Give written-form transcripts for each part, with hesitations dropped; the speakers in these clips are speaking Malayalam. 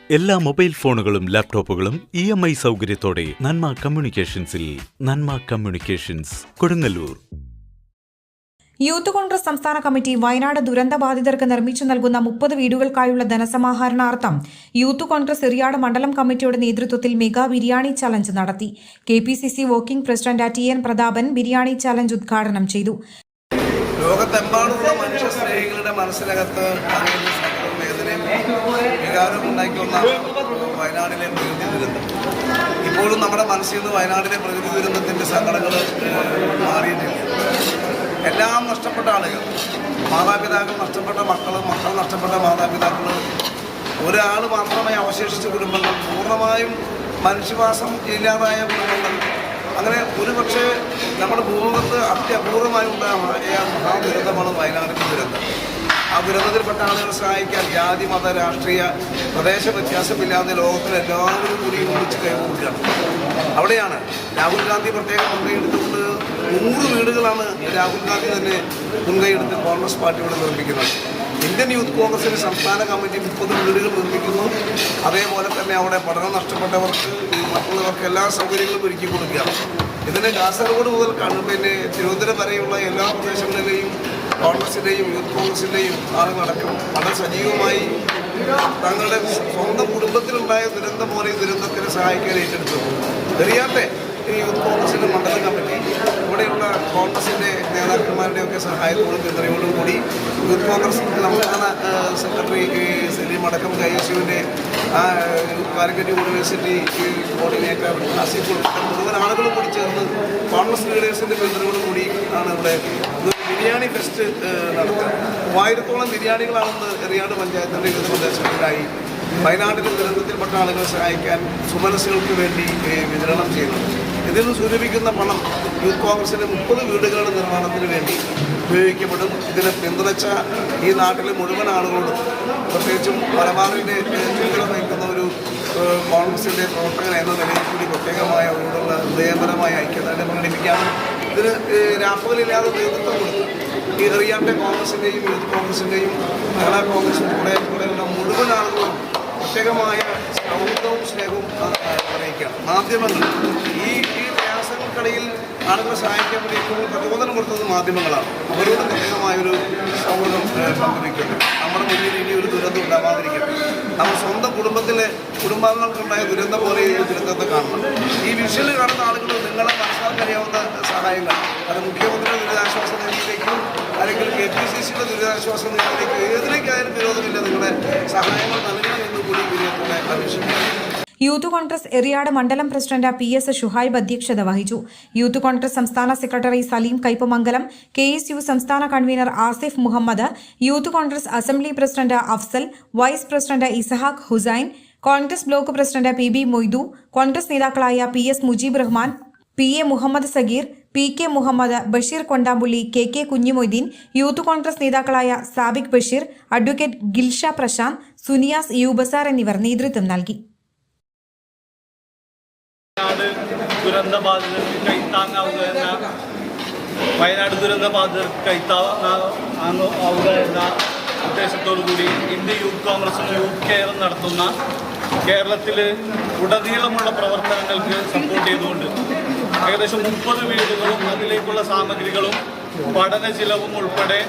എല്ലാ മൊബൈൽ ഫോണുകളും ലാപ്ടോപ്പുകളും EMI സൗകര്യത്തോടെ നന്മ കമ്മ്യൂണിക്കേഷൻസിൽ. നന്മ കമ്മ്യൂണിക്കേഷൻസ്, കൊടുങ്ങല്ലൂർ. യൂത്ത് കോൺഗ്രസ് സംസ്ഥാന കമ്മിറ്റി വയനാട് ദുരന്തബാധിതർക്ക് നിർമ്മിച്ചു നൽകുന്ന 30 വീടുകൾക്കായുള്ള ധനസമാഹരണാർത്ഥം യൂത്ത് കോൺഗ്രസ് എറിയാട് മണ്ഡലം കമ്മിറ്റിയുടെ നേതൃത്വത്തിൽ മെഗാ ബിരിയാണി ചലഞ്ച് നടത്തി. KPCC working president TN Prathapan biryani challenge ഉദ്ഘാടനം ചെയ്തു. ലോകത്തെമ്പാടുമുള്ള മനുഷ്യ സ്നേഹികളുടെ മനസ്സിനകത്ത് വികാരം ഉണ്ടാക്കിക്കൊണ്ട വയനാടിലെ പ്രകൃതി ദുരന്തം ഇപ്പോഴും നമ്മുടെ മനസ്സിൽ നിന്ന് വയനാടിലെ പ്രകൃതി ദുരന്തത്തിൻ്റെ സങ്കടങ്ങൾ മാറിയിട്ടില്ല. എല്ലാം നഷ്ടപ്പെട്ട ആളുകൾ, മാതാപിതാക്കൾ നഷ്ടപ്പെട്ട മക്കൾ നഷ്ടപ്പെട്ട മാതാപിതാക്കൾ, ഒരാൾ മാത്രമായി അവശേഷിച്ച കുടുംബങ്ങൾ, പൂർണ്ണമായും മനുഷ്യവാസം ഇല്ലാതായ കുടുംബങ്ങൾ, അങ്ങനെ ഒരുപക്ഷെ നമ്മുടെ ഭൂമുഖത്ത് അത്യപൂർവമായി ഉണ്ടായ മഹാദുരന്തമാണ് വയനാടിൻ്റെ ദുരന്തം. ആ ദുരന്തത്തിൽപ്പെട്ട ആളുകളെ സഹായിക്കാൻ ജാതി, മത, രാഷ്ട്രീയ, പ്രദേശ വ്യത്യാസമില്ലാതെ ലോകത്തിൽ എല്ലാവരും കൂടി ഒന്നിച്ച് കൈകൊടുക്കുകയാണ്. അവിടെയാണ് രാഹുൽ ഗാന്ധി പ്രത്യേകം മുൻകൈയെടുത്തുകൊണ്ട് 100 വീടുകളാണ് രാഹുൽ ഗാന്ധി തന്നെ മുൻകൈയെടുത്ത് കോൺഗ്രസ് പാർട്ടിയോട് നിർമ്മിക്കുന്നത്. ഇന്ത്യൻ യൂത്ത് കോൺഗ്രസിൻ്റെ സംസ്ഥാന കമ്മിറ്റി 30 വീടുകൾ നിർമ്മിക്കുന്നു. അതേപോലെ തന്നെ അവിടെ പഠനം നഷ്ടപ്പെട്ടവർക്ക്, മറ്റുള്ളവർക്ക് എല്ലാ സൗകര്യങ്ങളും ഒരുക്കി കൊടുക്കുകയാണ്. ഇതിന് കാസർഗോഡ് മുതൽ തിരുവനന്തപുരം വരെയുള്ള എല്ലാ പ്രദേശങ്ങളിലെയും കോൺഗ്രസിൻ്റെയും യൂത്ത് കോൺഗ്രസിൻ്റെയും ആളുകളടക്കം വളരെ സജീവമായി തങ്ങളുടെ സ്വന്തം കുടുംബത്തിലുണ്ടായ ദുരന്തം പോലെ ദുരന്തത്തിനെ സഹായിക്കാൻ ഏറ്റെടുത്തു. എറിയാട്ടെ യൂത്ത് കോൺഗ്രസിൻ്റെ മണ്ഡലം കമ്മിറ്റി ഇവിടെയുള്ള കോൺഗ്രസിൻ്റെ നേതാക്കന്മാരുടെയൊക്കെ സഹായത്തോടും പിന്തുണയോടും കൂടി യൂത്ത് കോൺഗ്രസ് സംസ്ഥാന സെക്രട്ടറി സലീം അടക്കം KSUവിൻ്റെ കാലിക്കറ്റ് യൂണിവേഴ്സിറ്റി കോർഡിനേറ്റർ ആസിഫ് മുഴുവൻ ആളുകളും കൂടി ചേർന്ന് കോൺഗ്രസ് ലീഡേഴ്സിൻ്റെ പിന്തുണയോടും കൂടി ആണ് ഇവിടെ ബിരിയാണി ഫെസ്റ്റ് നടത്തുക. 1000-ഓളം ബിരിയാണികളാണെന്ന് എറിയാട് പഞ്ചായത്തിൻ്റെ വിവിധ പ്രദേശങ്ങളിലായി വയനാട്ടിലെ ദുരന്തത്തിൽപ്പെട്ട ആളുകളെ സഹായിക്കാൻ സുമനസ്സുകൾക്ക് വേണ്ടി വിതരണം ചെയ്യുന്നത്. ഇതിൽ നിന്ന് സ്വരൂപിക്കുന്ന പണം യൂത്ത് കോൺഗ്രസിൻ്റെ 30 വീടുകളുടെ നിർമ്മാണത്തിന് വേണ്ടി ഉപയോഗിക്കപ്പെടും. ഇതിനെ പിന്തുണച്ച ഈ നാട്ടിലെ മുഴുവൻ ആളുകളോടും, പ്രത്യേകിച്ചും മലബാറിൻ്റെ ചുമതല വഹിക്കുന്ന ഒരു കോൺഗ്രസിൻ്റെ പ്രവർത്തകൻ എന്ന നിലയിൽ കൂടി പ്രത്യേകമായ അവരോടുള്ള ഹൃദയപരമായ ഐക്യദാർഢ്യം പ്രകടിപ്പിക്കാനും ഇതിന് രാപ്പകലില്ലാതെ നേതൃത്വം കൊടുത്തു ഈ എറിയാട്ടെ കോൺഗ്രസിൻ്റെയും യൂത്ത് കോൺഗ്രസിൻ്റെയും കേരള കോൺഗ്രസും കൂടെയുള്ള മുഴുവൻ ആളുകളും പ്രത്യേകമായ സൗഹൃദവും സ്നേഹവും അറിയിക്കുകയാണ്. മാധ്യമങ്ങൾ ഈ പ്രയാസങ്ങൾക്കിടയിൽ ആളുകളെ സഹായിക്കാൻ വേണ്ടി ഏറ്റവും പ്രചോദനം കൊടുത്തത് മാധ്യമങ്ങളാണ്. അവരോട് പ്രത്യേകമായൊരു സൗഹൃദം പങ്കുവയ്ക്കുന്നു. നമ്മുടെ മുന്നിൽ ഇനി ഒരു ദുരന്തം ഉണ്ടാവാതിരിക്കട്ടെ. നമ്മൾ സ്വന്തം കുടുംബാംഗങ്ങൾക്കുണ്ടായ ദുരന്തം പോലെ ഈ ദുരന്തത്തെ കാണണം. ഈ വിഷ്വൽ കാണുന്ന ആളുകൾ നിങ്ങളെ മനസ്സിലാക്കാറിയാവുന്ന സഹായങ്ങൾ, അത് മുഖ്യമന്ത്രിയുടെ ദുരിതാശ്വാസ നിധിയിലേക്കും അല്ലെങ്കിൽ KPCCയുടെ ദുരിതാശ്വാസ നിധിയിലേക്കും ഏതിലേക്കായാലും വിരോധമില്ല. നിങ്ങളുടെ സഹായങ്ങൾ നൽകണമെന്ന് കൂടി വിനയത്തോടെ അപേക്ഷിക്കുന്നു. യൂത്ത് കോൺഗ്രസ് എറിയാട് മണ്ഡലം പ്രസിഡന്റ് PS ഷുഹൈബ് അധ്യക്ഷത വഹിച്ചു. യൂത്ത് കോൺഗ്രസ് സംസ്ഥാന സെക്രട്ടറി സലീം കൈപ്പമംഗലം, KSU സംസ്ഥാന convener Asif Muhammad, youth congress assembly president Afsal, vice president Isahaq Hussain, congress block president PB Moidu, congress നേതാക്കളായ PS Mujeeb Rahman, PA Muhammad Sageer, PK Muhammad, Basheer Kondampully, KK Kunhimoideen, youth congress നേതാക്കളായ സാബിക് ബഷീർ, അഡ്വക്കേറ്റ് ഗിൽഷ പ്രശാന്ത്, സുനിയാസ് യൂബസാർ എന്നിവർ നേതൃത്വം നൽകി. ദുരന്തബാധിതർക്ക് കൈത്താങ്ങാവുക എന്ന വയനാട് ദുരന്തബാധിതർക്ക് കൈത്താങ്ങാവുക എന്ന ഉദ്ദേശത്തോടു കൂടി ഇന്ത്യൻ യൂത്ത് കോൺഗ്രസും യൂത്ത് കെയറും നടത്തുന്ന കേരളത്തിൽ ഉടനീളമുള്ള പ്രവർത്തനങ്ങൾക്ക് സപ്പോർട്ട് ചെയ്തുകൊണ്ട് ഏകദേശം 30 വീടുകളും അതിലേക്കുള്ള സാമഗ്രികളും പഠന ചിലവും ഉൾപ്പെടെ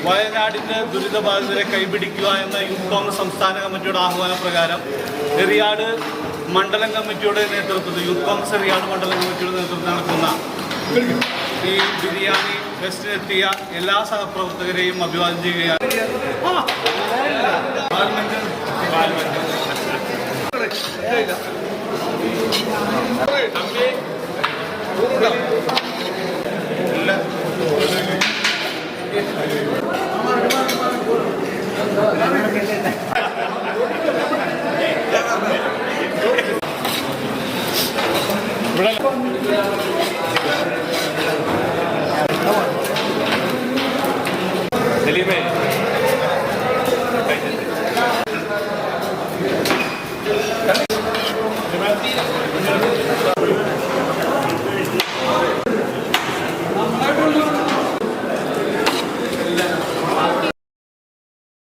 വയനാടിൻ്റെ ദുരിതബാധിതരെ കൈപിടിക്കുക എന്ന യൂത്ത് കോൺഗ്രസ് സംസ്ഥാന കമ്മിറ്റിയുടെ ആഹ്വാനപ്രകാരം എറിയാട് മണ്ഡലം കമ്മിറ്റിയുടെ നേതൃത്വത്തിൽ യൂത്ത് കോൺഗ്രസ് എറിയാട് മണ്ഡലം കമ്മിറ്റിയുടെ നേതൃത്വത്തിൽ നടക്കുന്ന ഈ ബിരിയാണി ഫെസ്റ്റിനെത്തിയ എല്ലാ സഹപ്രവർത്തകരെയും അഭിവാദ്യം ചെയ്യുകയാണ്. Delivery.